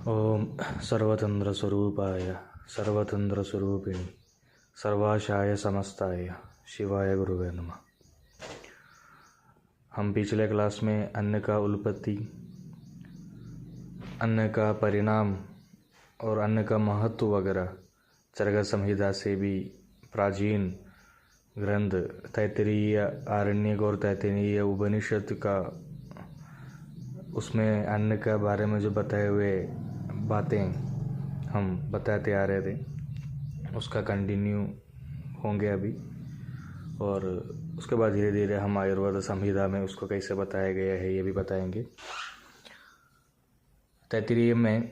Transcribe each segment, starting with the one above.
ओम सर्वतंत्रस्वरूपाय सर्वतंत्रस्वरूपिणी सर्वाशाय समस्ताय शिवाय गुरुवे नमः। हम पिछले क्लास में अन्न का उत्पत्ति, अन्न का परिणाम और अन्न का महत्व वगैरह चरक संहिता से भी प्राचीन ग्रंथ तैत्तिरीय आरण्यक और तैत्तिरीय उपनिषद का उसमें अन्न के बारे में जो बताए हुए बातें हम बताते आ रहे थे उसका कंटिन्यू होंगे अभी, और उसके बाद धीरे धीरे हम आयुर्वेद संहिता में उसको कैसे बताया गया है ये भी बताएंगे। तैत्तिरीय में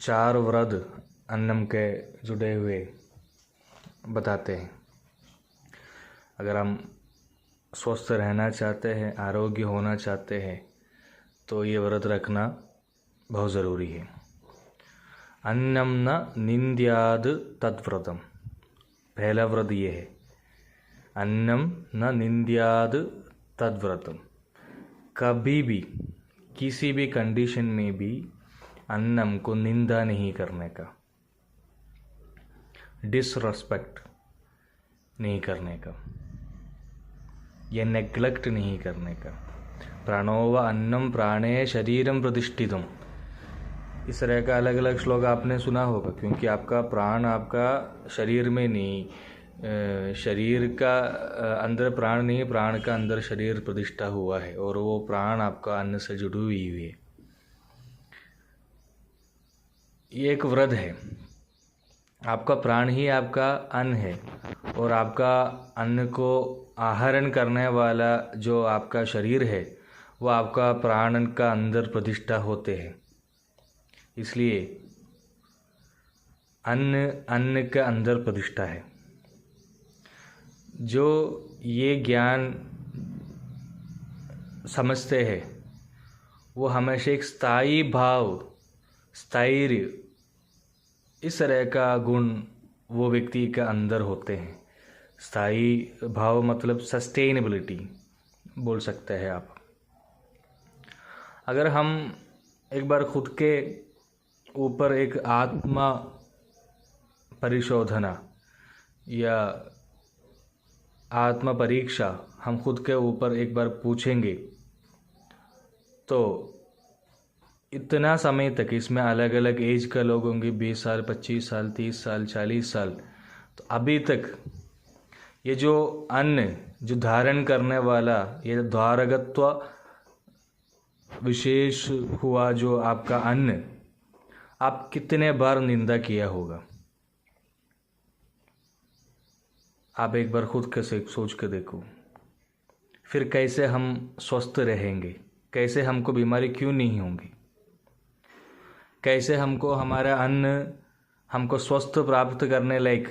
4 व्रत अन्नम के जुड़े हुए बताते हैं। अगर हम स्वस्थ रहना चाहते हैं, आरोग्य होना चाहते हैं, तो ये व्रत रखना बहुत ज़रूरी है। अन्नम न निंद्याद तद्व्रतम, पहला व्रत ये है, अन्नम न निंद्याद तद्व्रतम। कभी भी किसी भी कंडीशन में भी अन्नम को निंदा नहीं करने का, डिसरेस्पेक्ट नहीं करने का, या नेग्लेक्ट नहीं करने का। प्राणो व अन्नम प्राणे शरीरम प्रतिष्ठितम, इस तरह का अलग अलग श्लोक आपने सुना होगा, क्योंकि आपका प्राण आपका शरीर में नहीं, शरीर का अंदर प्राण नहीं, प्राण का अंदर शरीर प्रतिष्ठा हुआ है, और वो प्राण आपका अन्न से जुड़ी हुई है। ये एक व्रत है, आपका प्राण ही आपका अन्न है, और आपका अन्न को आहरण करने वाला जो आपका शरीर है वो आपका प्राण का अंदर प्रतिष्ठा होते हैं। इसलिए अन्न के अंदर प्रतिष्ठा है। जो ये ज्ञान समझते हैं वो हमेशा एक स्थायी भाव, स्थैर्य, इस तरह का गुण वो व्यक्ति के अंदर होते हैं। स्थायी भाव मतलब सस्टेनेबिलिटी बोल सकते हैं आप। अगर हम एक बार खुद के ऊपर एक आत्मा परिशोधना या आत्मा परीक्षा हम खुद के ऊपर एक बार पूछेंगे, तो इतना समय तक इसमें अलग अलग एज का लोग होंगे, 20 साल, 25 साल, 30 साल, 40 साल, तो अभी तक ये जो अन्न जो धारण करने वाला ये धारकत्व विशेष हुआ जो आपका अन्न, आप कितने बार निंदा किया होगा। आप एक बार खुद के से सोच के देखो। फिर कैसे हम स्वस्थ रहेंगे, कैसे हमको बीमारी क्यों नहीं होंगी, कैसे हमको हमारा अन्न हमको स्वस्थ प्राप्त करने लायक,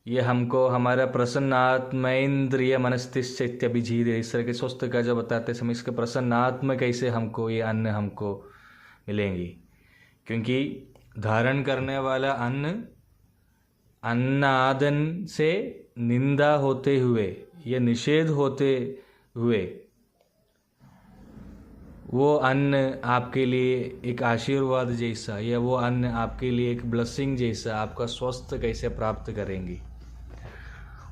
ये हमको हमारा प्रसन्न आत्मेन्द्रिय मनस्तिष्ठ्यभिजीत, इस तरह के स्वस्थ का जो बताते समय इसके प्रसन्न आत्म कैसे हमको ये अन्न हमको मिलेंगी। क्योंकि धारण करने वाला अन्नादन से निंदा होते हुए या निषेध होते हुए वो अन्न आपके लिए एक आशीर्वाद जैसा, या वो अन्न आपके लिए एक ब्लेसिंग जैसा आपका स्वस्थ कैसे प्राप्त करेंगी।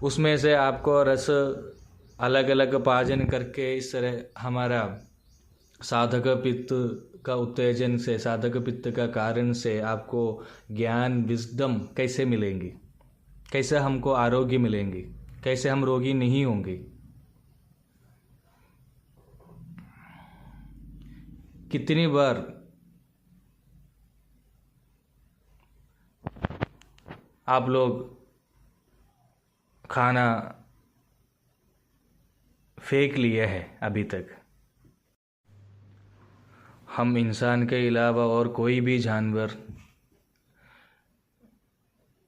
उसमें से आपको रस अलग अलग पाचन करके इस तरह हमारा साधक पित्त का उत्तेजन से, साधक पित्त का कारण से आपको ज्ञान, विजडम कैसे मिलेंगी, कैसे हमको आरोग्य मिलेंगे, कैसे हम रोगी नहीं होंगे। कितनी बार आप लोग खाना फेंक लिए है अभी तक। हम इंसान के अलावा और कोई भी जानवर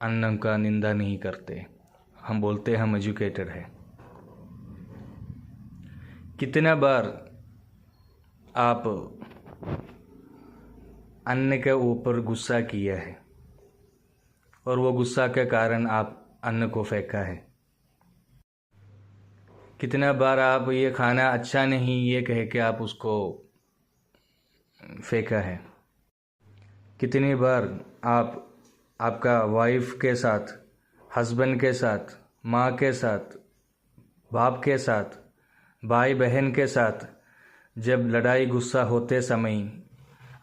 अन्न का निंदा नहीं करते। हम बोलते हैं हम एजुकेटेड है। कितना बार आप अन्न के ऊपर गुस्सा किया है और वो गुस्सा के कारण आप अन्न को फेंका है। कितना बार आप ये खाना अच्छा नहीं ये कह के आप उसको फेंका है। कितनी बार आप आपका वाइफ के साथ, हस्बैंड के साथ, माँ के साथ, बाप के साथ, भाई बहन के साथ जब लड़ाई गुस्सा होते समय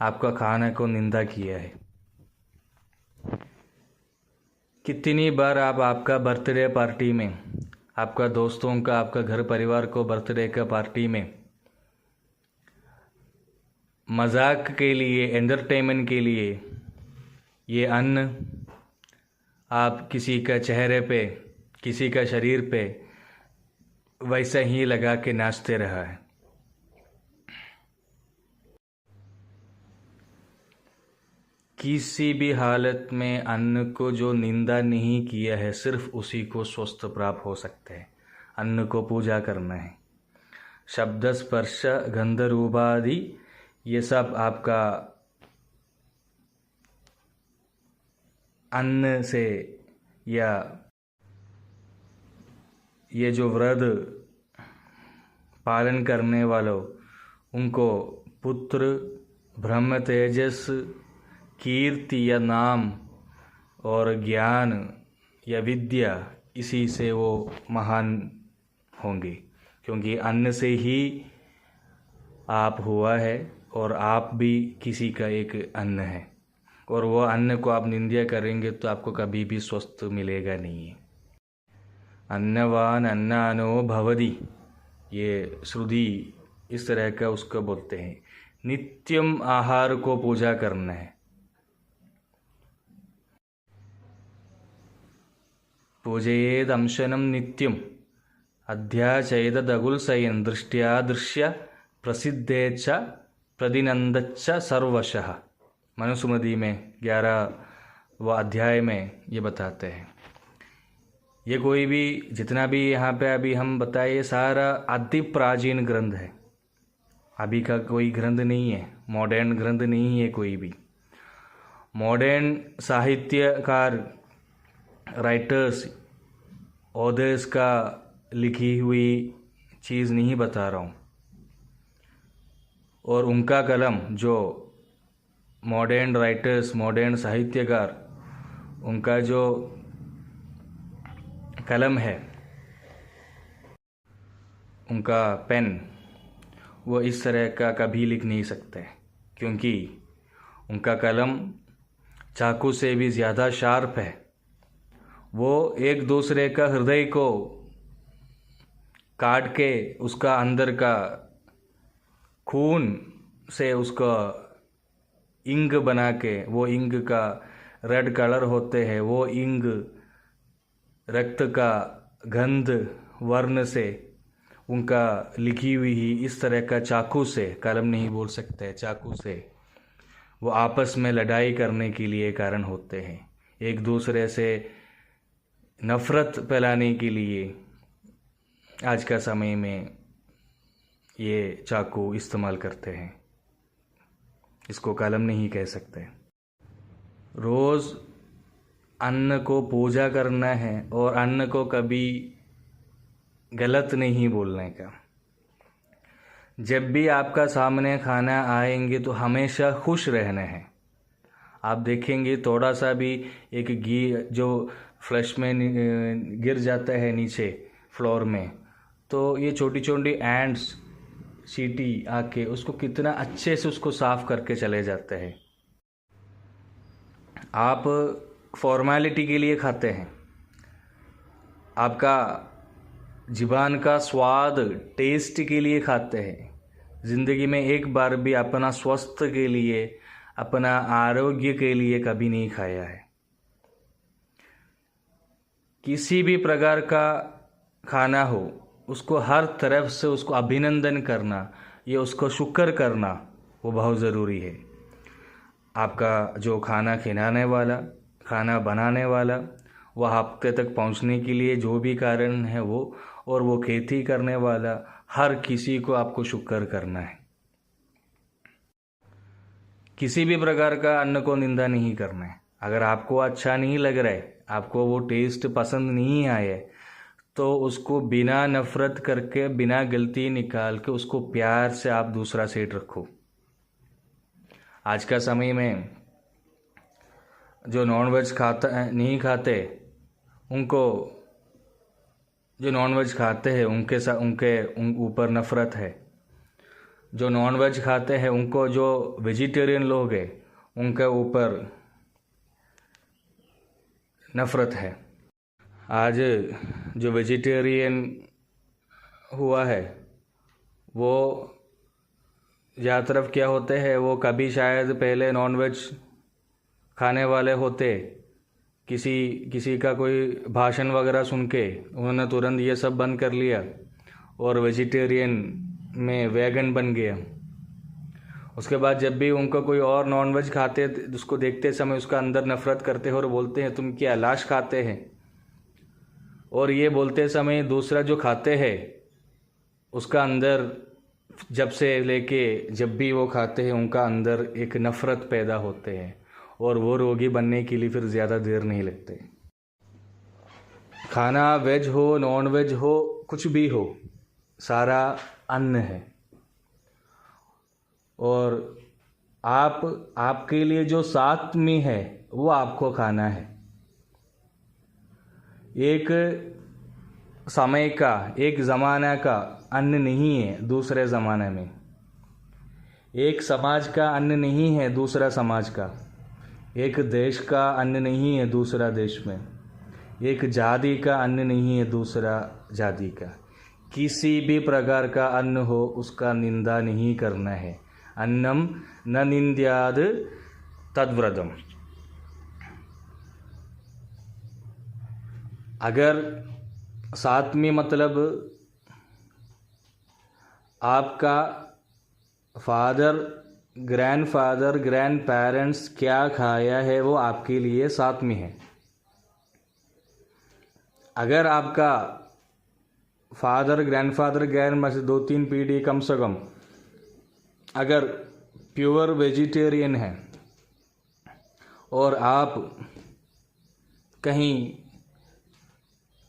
आपका खाना को निंदा किया है। कितनी बार आप आपका बर्थडे पार्टी में, आपका दोस्तों का, आपका घर परिवार को बर्थडे का पार्टी में मजाक के लिए, एंटरटेनमेंट के लिए ये अन्न आप किसी का चेहरे पे, किसी का शरीर पे वैसा ही लगा के नाचते रहा है। किसी भी हालत में अन्न को जो निंदा नहीं किया है, सिर्फ उसी को स्वस्थ प्राप्त हो सकते हैं। अन्न को पूजा करना है। शब्द स्पर्श गंध रूपादि ये सब आपका अन्न से, या ये जो व्रत पालन करने वालों उनको पुत्र, ब्रह्म तेजस, कीर्ति या नाम और ज्ञान या विद्या, इसी से वो महान होंगे, क्योंकि अन्न से ही आप हुआ है और आप भी किसी का एक अन्न है। और वो अन्न को आप निंदा करेंगे तो आपको कभी भी स्वस्थ मिलेगा नहीं है। अन्नवान अन्नानो भवति, ये श्रुति इस तरह का उसको बोलते हैं। नित्यम आहार को पूजा करना है। पूजयेद अंशनम नित्यम अध्याचैदगुलसयन दृष्टिया दृश्य प्रसिद्धेच प्रतिनंदच्च सर्वशः। मनुस्मृति में 11वां अध्याय में ये बताते हैं। ये कोई भी जितना भी यहाँ पे अभी हम बताए, ये सारा अति प्राचीन ग्रंथ है। अभी का कोई ग्रंथ नहीं है, मॉडर्न ग्रंथ नहीं है कोई भी। मॉडर्न साहित्यकार, राइटर्स, ऑथर्स का लिखी हुई चीज़ नहीं बता रहा हूँ। और उनका कलम, जो मॉडर्न राइटर्स, मॉडर्न साहित्यकार, उनका जो कलम है, उनका पेन, वो इस तरह का कभी लिख नहीं सकते, क्योंकि उनका कलम चाकू से भी ज़्यादा शार्प है। वो एक दूसरे का हृदय को काट के उसका अंदर का खून से उसका इंक बना के, वो इंक का रेड कलर होते हैं, वो इंक रक्त का गंध वर्ण से उनका लिखी हुई ही इस तरह का चाकू से, कलम नहीं बोल सकते, चाकू से वो आपस में लड़ाई करने के लिए कारण होते हैं। एक दूसरे से नफ़रत फैलाने के लिए आज का समय में ये चाकू इस्तेमाल करते हैं। इसको कलम नहीं कह सकते। रोज़ अन्न को पूजा करना है और अन्न को कभी गलत नहीं बोलने का। जब भी आपका सामने खाना आएंगे तो हमेशा खुश रहना है। आप देखेंगे थोड़ा सा भी एक घी जो फ्लश में गिर जाता है नीचे फ्लोर में, तो ये छोटी छोटी एंड्स, चींटी आके उसको कितना अच्छे से उसको साफ करके चले जाते हैं। आप फॉर्मेलिटी के लिए खाते हैं। आपका ज़ुबान का स्वाद, टेस्ट के लिए खाते हैं। ज़िंदगी में एक बार भी अपना स्वास्थ्य के लिए, अपना आरोग्य के लिए कभी नहीं खाया है। किसी भी प्रकार का खाना हो, उसको हर तरफ से उसको अभिनंदन करना, ये उसको शुक्र करना, वो बहुत ज़रूरी है। आपका जो खाना खिलाने वाला, खाना बनाने वाला, वह हफ्ते तक पहुंचने के लिए जो भी कारण है वो, और वो खेती करने वाला, हर किसी को आपको शुक्र करना है। किसी भी प्रकार का अन्न को निंदा नहीं करना है। अगर आपको अच्छा नहीं लग रहा है, आपको वो टेस्ट पसंद नहीं आया, तो उसको बिना नफ़रत करके, बिना गलती निकाल के उसको प्यार से आप दूसरा सेट रखो। आज का समय में जो नॉनवेज नहीं खाते उनको, जो नॉनवेज खाते हैं उनके साथ उनके ऊपर नफ़रत है। जो नॉनवेज खाते हैं उनको, जो वेजिटेरियन लोग हैं उनके ऊपर नफ़रत है। आज जो वेजिटेरियन हुआ है वो ज़्यादातर क्या होते हैं, वो शायद पहले नॉनवेज खाने वाले होते, किसी का कोई भाषण वगैरह सुन के उन्होंने तुरंत ये सब बंद कर लिया और वेजिटेरियन में वेगन बन गया। उसके बाद जब भी उनको कोई और नॉनवेज खाते, उसको देखते समय उसका अंदर नफ़रत करते हैं और बोलते हैं तुम क्या लाश खाते हैं। और ये बोलते समय दूसरा जो खाते हैं उसका अंदर जब से लेके जब भी वो खाते हैं उनका अंदर एक नफ़रत पैदा होते हैं और वो रोगी बनने के लिए फिर ज़्यादा देर नहीं लगते। खाना वेज हो नॉन वेज हो कुछ भी हो, सारा अन्न है और आपके लिए जो साथ में है वो आपको खाना है। एक समय का, एक ज़माना का अन्न नहीं है दूसरे ज़माने में, एक समाज का अन्न नहीं है दूसरा समाज का, एक देश का अन्न नहीं है दूसरा देश में, एक जाति का अन्न नहीं है दूसरा जाति का। किसी भी प्रकार का अन्न हो उसका निंदा नहीं करना है। अन्नम न निंद्याद तद्व्रतम। अगर साथ में मतलब आपका फादर, ग्रैंडफादर, ग्रैंड पेरेंट्स क्या खाया है वो आपके लिए साथ में है। अगर आपका फादर, ग्रैंडफादर, ग्रैंड में से 2-3 पीढ़ी कम से कम अगर प्योर वेजिटेरियन है और आप कहीं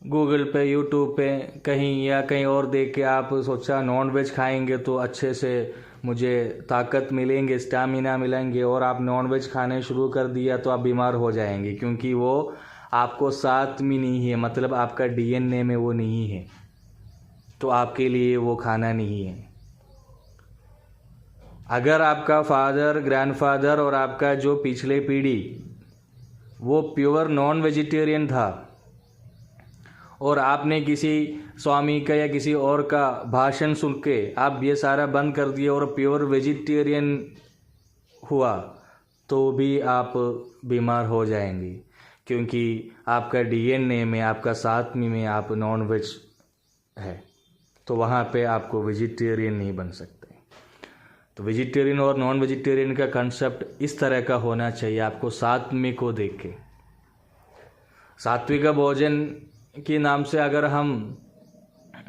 गूगल पे, यूट्यूब पे कहीं या कहीं और देख के आप सोचा नॉन वेज खाएंगे तो अच्छे से मुझे ताकत मिलेंगे, स्टैमिना मिलेंगे, और आप नॉन वेज खाने शुरू कर दिया तो आप बीमार हो जाएंगे, क्योंकि वो आपको साथ में नहीं है, मतलब आपका डीएनए में वो नहीं है, तो आपके लिए वो खाना नहीं है। अगर आपका फादर, ग्रैंडफादर और आपका जो पिछले पीढ़ी वो प्योर नॉन वेजिटेरियन था और आपने किसी स्वामी का या किसी और का भाषण सुन के आप ये सारा बंद कर दिया और प्योर वेजिटेरियन हुआ, तो भी आप बीमार हो जाएंगे, क्योंकि आपका डीएनए में, आपका साथ में आप नॉन वेज है, तो वहाँ पे आपको वेजिटेरियन नहीं बन सकते। तो वेजिटेरियन और नॉन वेजिटेरियन का कंसेप्ट इस तरह का होना चाहिए, आपको सात्विक को देख के। सात्विक भोजन के नाम से अगर हम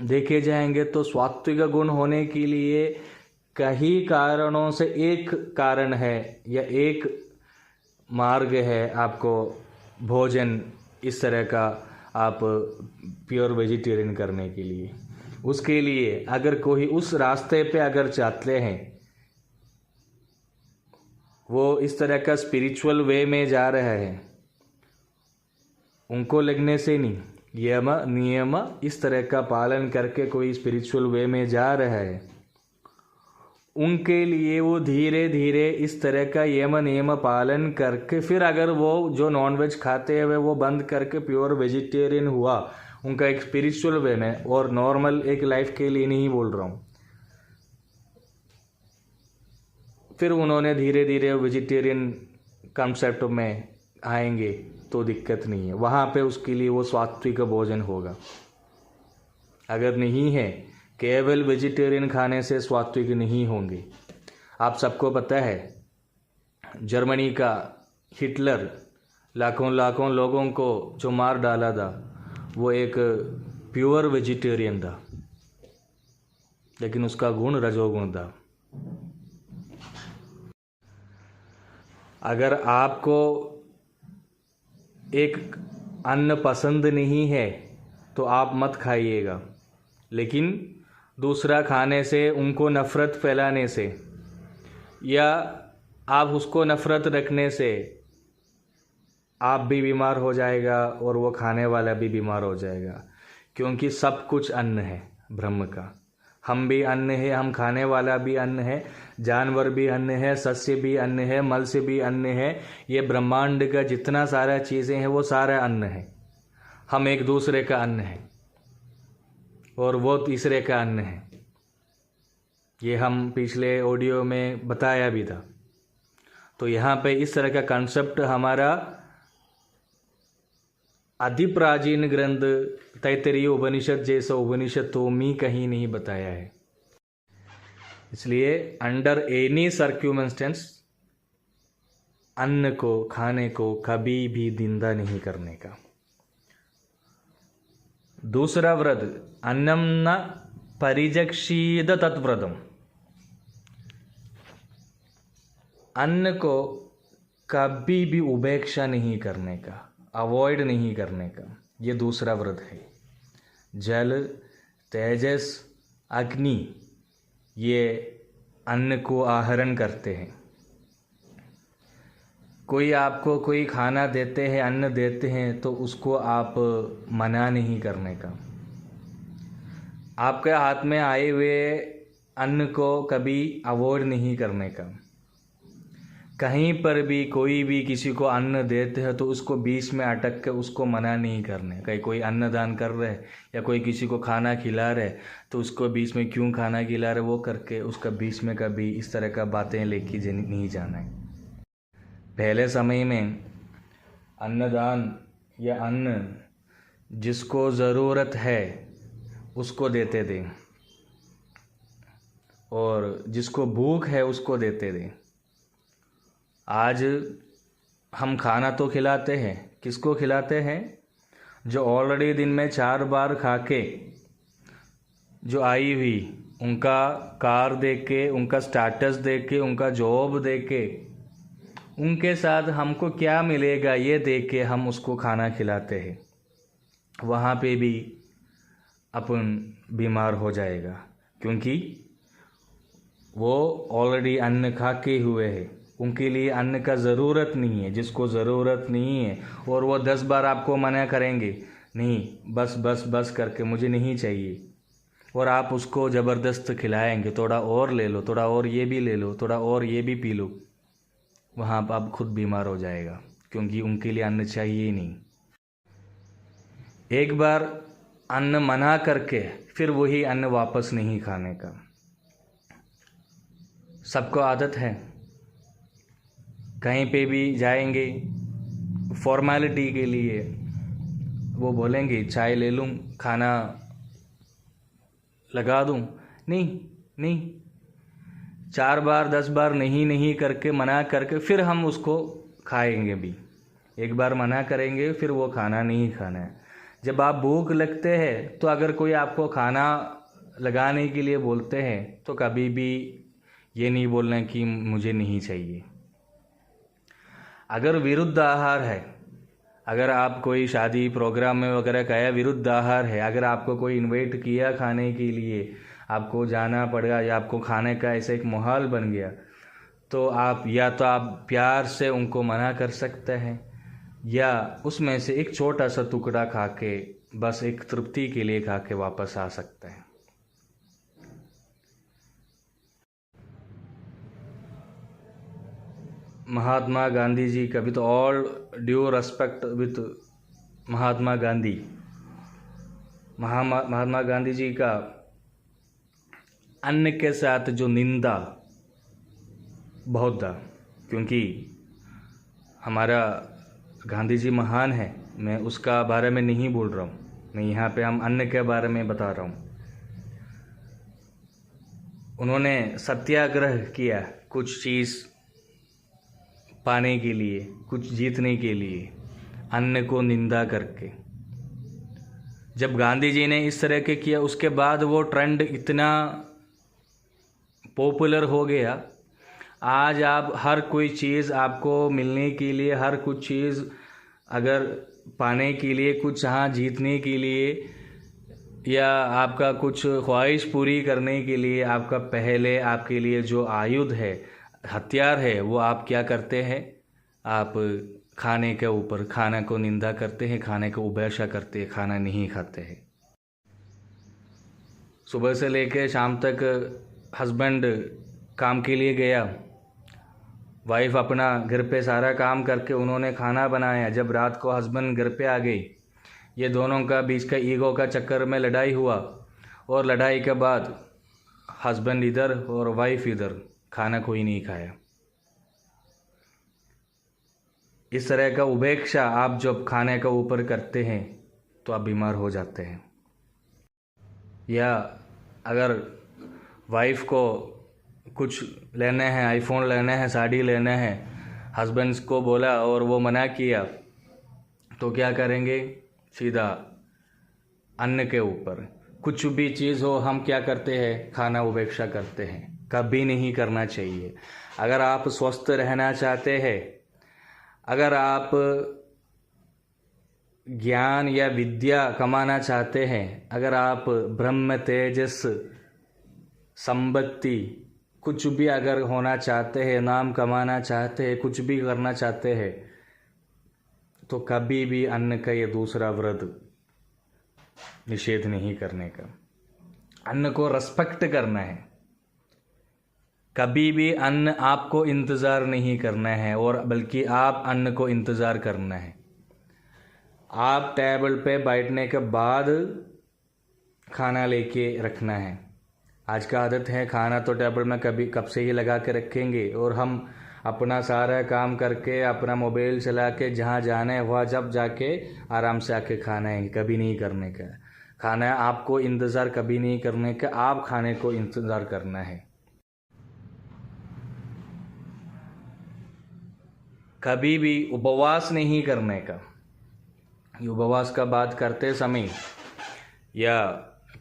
देखे जाएंगे तो सात्विक गुण होने के लिए कई कारणों से एक कारण है या एक मार्ग है आपको भोजन इस तरह का आप प्योर वेजिटेरियन करने के लिए। उसके लिए अगर कोई उस रास्ते पे अगर चाहते हैं, वो इस तरह का स्पिरिचुअल वे में जा रहे हैं, उनको लगने से नहीं, यम नियम इस तरह का पालन करके कोई स्पिरिचुअल वे में जा रहा है, उनके लिए वो धीरे धीरे इस तरह का यम नियम पालन करके फिर अगर वो जो नॉनवेज खाते हैं वो बंद करके प्योर वेजिटेरियन हुआ, उनका एक स्पिरिचुअल वे में, और नॉर्मल एक लाइफ के लिए नहीं बोल रहा हूँ, फिर उन्होंने धीरे धीरे वेजिटेरियन कॉन्सेप्ट में आएंगे तो दिक्कत नहीं है, वहाँ पे उसके लिए वो सात्विक भोजन होगा। अगर नहीं है, केवल वेजिटेरियन खाने से सात्विक नहीं होंगे। आप सबको पता है जर्मनी का हिटलर लाखों लाखों लोगों को जो मार डाला था, वो एक प्योर वेजिटेरियन था, लेकिन उसका गुण रजोगुण था। अगर आपको एक अन्न पसंद नहीं है तो आप मत खाइएगा, लेकिन दूसरा खाने से उनको नफ़रत फैलाने से या आप उसको नफ़रत रखने से आप भी बीमार हो जाएगा और वो खाने वाला भी बीमार हो जाएगा, क्योंकि सब कुछ अन्न है ब्रह्म का। हम भी अन्न है, हम खाने वाला भी अन्न है, जानवर भी अन्न है, सस्य भी अन्न है, मल से भी अन्न है। ये ब्रह्मांड का जितना सारा चीज़ें हैं वो सारा अन्न है। हम एक दूसरे का अन्न है और वो तीसरे का अन्न है। ये हम पिछले ऑडियो में बताया भी था। तो यहाँ पे इस तरह का कॉन्सेप्ट हमारा आदि प्राचीन ग्रंथ तैत्तरीय उपनिषद जैसा उपनिषद तो मी कहीं नहीं बताया है। इसलिए अंडर एनी सर्क्यूमेंस्टेंस अन्न को, खाने को कभी भी निंदा नहीं करने का। दूसरा व्रत अन्नम न परिजक्षीद तत्व्रतम, अन्न को कभी भी उपेक्षा नहीं करने का, अवॉइड नहीं करने का, ये दूसरा व्रत है। जल, तेजस, अग्नि ये अन्न को आहरण करते हैं। कोई आपको कोई खाना देते हैं, अन्न देते हैं, तो उसको आप मना नहीं करने का। आपके हाथ में आए हुए अन्न को कभी अवॉइड नहीं करने का। कहीं पर भी कोई भी किसी को अन्न देते हैं तो उसको बीच में अटक के उसको मना नहीं करने। कहीं कोई अन्नदान कर रहे हैं या कोई किसी को खाना खिला रहे तो उसको बीच में क्यों खाना खिला रहे वो करके उसका बीच में कभी इस तरह का बातें लेके नहीं जाना है। पहले समय में अन्नदान या अन्न जिसको ज़रूरत है उसको देते थे और जिसको भूख है उसको देते थे। आज हम खाना तो खिलाते हैं, किसको खिलाते हैं? जो ऑलरेडी दिन में 4 बार खा के जो आई हुई, उनका कार देख के, उनका स्टेटस देख के, उनका जॉब देख के, उनके साथ हमको क्या मिलेगा ये देख के हम उसको खाना खिलाते हैं। वहाँ पे भी अपन बीमार हो जाएगा, क्योंकि वो ऑलरेडी अन्न खा के हुए हैं। उनके लिए अन्न का ज़रूरत नहीं है। जिसको ज़रूरत नहीं है और वो 10 बार आपको मना करेंगे, नहीं बस बस बस करके मुझे नहीं चाहिए, और आप उसको ज़बरदस्त खिलाएंगे, थोड़ा और ले लो, थोड़ा और ये भी ले लो, थोड़ा और ये भी पी लो, वहाँ पर आप खुद बीमार हो जाएगा, क्योंकि उनके लिए अन्न चाहिए ही नहीं। एक बार अन्न मना करके फिर वही अन्न वापस नहीं खाने का। सबको आदत है, कहीं पे भी जाएंगे फॉर्मेलिटी के लिए, वो बोलेंगे चाय ले लूँ, खाना लगा दूँ, नहीं नहीं, 4 बार 10 बार नहीं नहीं करके मना करके फिर हम उसको खाएंगे भी। एक बार मना करेंगे फिर वो खाना नहीं खाना है। जब आप भूख लगते हैं तो अगर कोई आपको खाना लगाने के लिए बोलते हैं तो कभी भी ये नहीं बोलना कि मुझे नहीं चाहिए। अगर विरुद्ध आहार है, अगर आप कोई शादी प्रोग्राम में वगैरह गया, विरुद्ध आहार है, अगर आपको कोई इनवाइट किया खाने के लिए, आपको जाना पड़ेगा या आपको खाने का ऐसा एक माहौल बन गया, तो आप या तो आप प्यार से उनको मना कर सकते हैं या उसमें से एक छोटा सा टुकड़ा खा के बस एक तृप्ति के लिए खा के वापस आ सकते हैं। महात्मा गांधी जी का, with all due respect with Mahatma Gandhi, Mahatma Gandhi ji का अन्न के साथ जो निंदा बहुत था, क्योंकि हमारा गांधी जी महान है, मैं उसका बारे में नहीं बोल रहा हूँ, मैं यहाँ पे हम अन्न के बारे में बता रहा हूँ। उन्होंने सत्याग्रह किया कुछ चीज़ पाने के लिए, कुछ जीतने के लिए, अन्न को निंदा करके। जब गांधी जी ने इस तरह के किया, उसके बाद वो ट्रेंड इतना पॉपुलर हो गया। आज आप हर कोई चीज़ आपको मिलने के लिए, हर कुछ चीज़ अगर पाने के लिए, कुछ यहाँ जीतने के लिए या आपका कुछ ख्वाहिश पूरी करने के लिए, आपका पहले आपके लिए जो आयुध है, हथियार है, वो आप क्या करते हैं? आप खाने के ऊपर खाना को निंदा करते हैं, खाने को उपेक्षा करते हैं, खाना नहीं खाते हैं। सुबह से लेकर शाम तक हस्बैंड काम के लिए गया, वाइफ अपना घर पे सारा काम करके उन्होंने खाना बनाया। जब रात को हस्बैंड घर पे आ गई, ये दोनों का बीच का ईगो का चक्कर में लड़ाई हुआ, और लड़ाई के बाद हस्बैंड इधर और वाइफ इधर, खाना कोई नहीं खाया। इस तरह का उपेक्षा आप जब खाने का ऊपर करते हैं तो आप बीमार हो जाते हैं। या अगर वाइफ को कुछ लेने हैं, आईफोन लेने हैं, साड़ी लेने हैं, हस्बैंड को बोला और वो मना किया, तो क्या करेंगे? सीधा अन्न के ऊपर। कुछ भी चीज़ हो, हम क्या करते हैं? खाना उपेक्षा करते हैं। कभी नहीं करना चाहिए। अगर आप स्वस्थ रहना चाहते हैं, अगर आप ज्ञान या विद्या कमाना चाहते हैं, अगर आप ब्रह्म तेजस संपत्ति कुछ भी अगर होना चाहते हैं, नाम कमाना चाहते हैं, कुछ भी करना चाहते हैं, तो कभी भी अन्न का ये दूसरा व्रत निषेध नहीं करने का। अन्न को रेस्पेक्ट करना है। कभी भी अन्न आपको इंतज़ार नहीं करना है, और बल्कि आप अन्न को इंतज़ार करना है। आप टेबल पे बैठने के बाद खाना लेके रखना है। आज का आदत है खाना तो टेबल में कब से ही लगा के रखेंगे, और हम अपना सारा काम करके अपना मोबाइल चला के जहाँ जाना है वहाँ जब जाके आराम से आके खाना है। कभी नहीं करने का। खाना आपको इंतज़ार कभी नहीं करने का, आप खाने को इंतज़ार करना है। कभी भी उपवास नहीं करने का। उपवास का बात करते समय या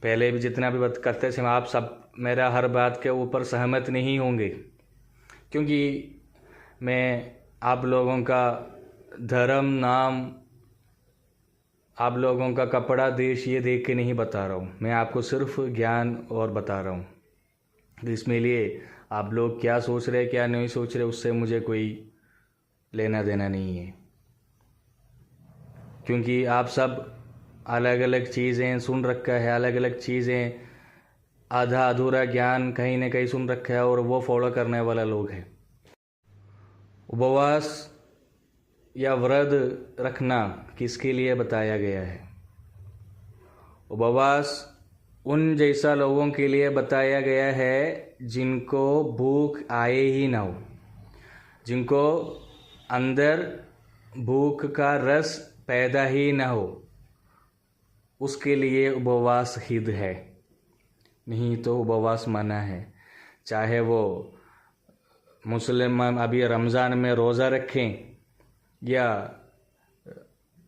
पहले भी जितना भी बात करते समय, आप सब मेरा हर बात के ऊपर सहमत नहीं होंगे, क्योंकि मैं आप लोगों का धर्म, नाम, आप लोगों का कपड़ा, देश ये देख के नहीं बता रहा हूँ। मैं आपको सिर्फ ज्ञान और बता रहा हूँ। इसमें लिए आप लोग क्या सोच रहे क्या नहीं सोच रहे, उससे मुझे कोई लेना देना नहीं है, क्योंकि आप सब अलग अलग चीज़ें सुन रखा है, अलग अलग चीज़ें, आधा अधूरा ज्ञान कहीं ना कहीं सुन रखा है, और वो फॉलो करने वाला लोग हैं। उपवास या व्रत रखना किसके लिए बताया गया है? उपवास उन जैसा लोगों के लिए बताया गया है जिनको भूख आए ही ना हो, जिनको अंदर भूख का रस पैदा ही ना हो, उसके लिए उपवास हित है। नहीं तो उपवास मना है। चाहे वो मुस्लिम अभी रमज़ान में रोज़ा रखें, या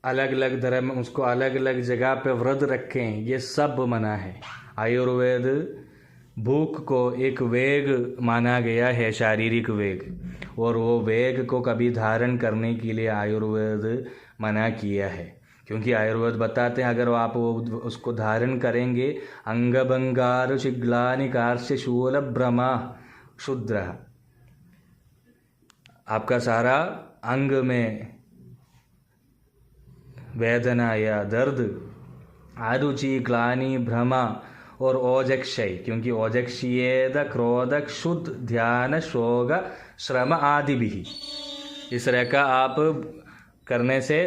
अलग अलग धर्म उसको अलग अलग जगह पे व्रत रखें, ये सब मना है। आयुर्वेद भूख को एक वेग माना गया है, शारीरिक वेग, और वो वेग को कभी धारण करने के लिए आयुर्वेद मना किया है। क्योंकि आयुर्वेद बताते हैं अगर आप उसको धारण करेंगे, अंग भंगार शिग्लानि कार्श्य शूल भ्रमा शुद्र, आपका सारा अंग में वेदना या दर्द, आरुचि, ग्लानि, भ्रमा और ओजक्षय, क्योंकि ओजक्षयेद क्रोध क्षुद्ध ध्यान शोक श्रम आदि भी, इस तरह का आप करने से,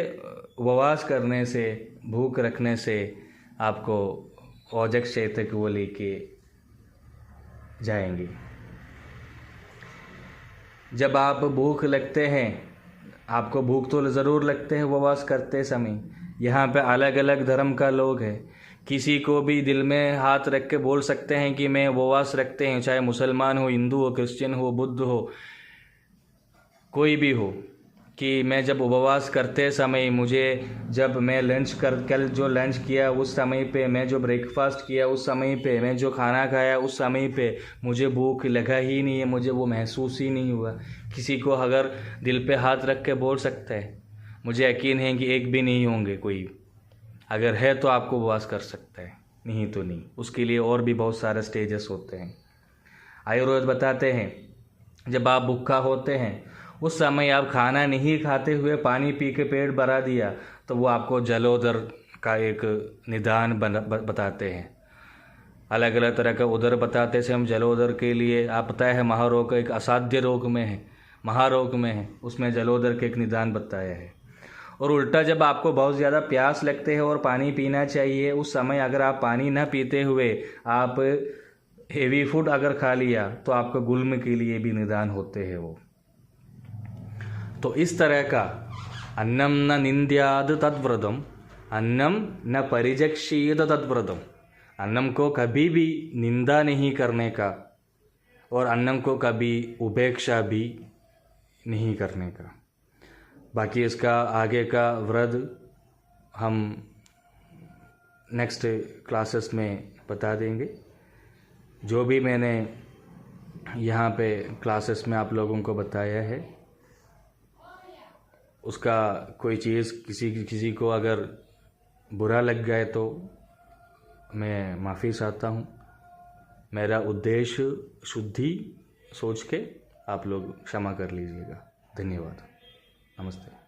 उपवास करने से, भूख रखने से आपको ओजक्षय तक वो लेके जाएंगे। जब आप भूख लगते हैं, आपको भूख तो ज़रूर लगते हैं उपवास करते समय। यहाँ पे अलग अलग धर्म का लोग हैं, किसी को भी दिल में हाथ रख के बोल सकते हैं कि मैं उपवास रखते हैं, चाहे मुसलमान हो, हिंदू हो, क्रिश्चियन हो, बुद्ध हो, कोई भी हो, कि मैं जब उपवास करते समय मुझे, जब मैं कल जो लंच किया उस समय पे, मैं जो ब्रेकफास्ट किया उस समय पे, मैं जो खाना खाया उस समय पे मुझे भूख लगा ही नहीं है, मुझे वो महसूस ही नहीं हुआ। किसी को अगर दिल पे हाथ रख के बोल सकता है, मुझे यकीन है कि एक भी नहीं होंगे कोई। अगर है तो आपको उपवास कर सकता है, नहीं तो नहीं। उसके लिए और भी बहुत सारे स्टेजेस होते हैं। आयुर्वेद बताते हैं जब आप भूखा होते हैं उस समय आप खाना नहीं खाते हुए पानी पी के पेट भरा दिया तो वो आपको जलोदर का एक निदान बताते हैं। अलग अलग तरह का उदर बताते से हम जलोदर के लिए, आप पता है महारोग एक असाध्य रोग में है, महारोग में है, उसमें जलोदर के एक निदान बताया है। और उल्टा जब आपको बहुत ज़्यादा प्यास लगते है और पानी पीना चाहिए, उस समय अगर आप पानी न पीते हुए आप हेवी फूड अगर खा लिया तो आपको गुल्म के लिए भी निदान होते हैं वो। तो इस तरह का अन्नम न निंद्याद तद्व्रतम, अन्नम न परिजक्षीत तद्व्रतम, अन्नम को कभी भी निंदा नहीं करने का और अन्नम को कभी उपेक्षा भी नहीं करने का। बाकी इसका आगे का व्रत हम नेक्स्ट क्लासेस में बता देंगे। जो भी मैंने यहाँ पे क्लासेस में आप लोगों को बताया है उसका कोई चीज़ किसी को अगर बुरा लग गए तो मैं माफ़ी चाहता हूँ। मेरा उद्देश्य शुद्धि सोच के आप लोग क्षमा कर लीजिएगा। धन्यवाद। नमस्ते।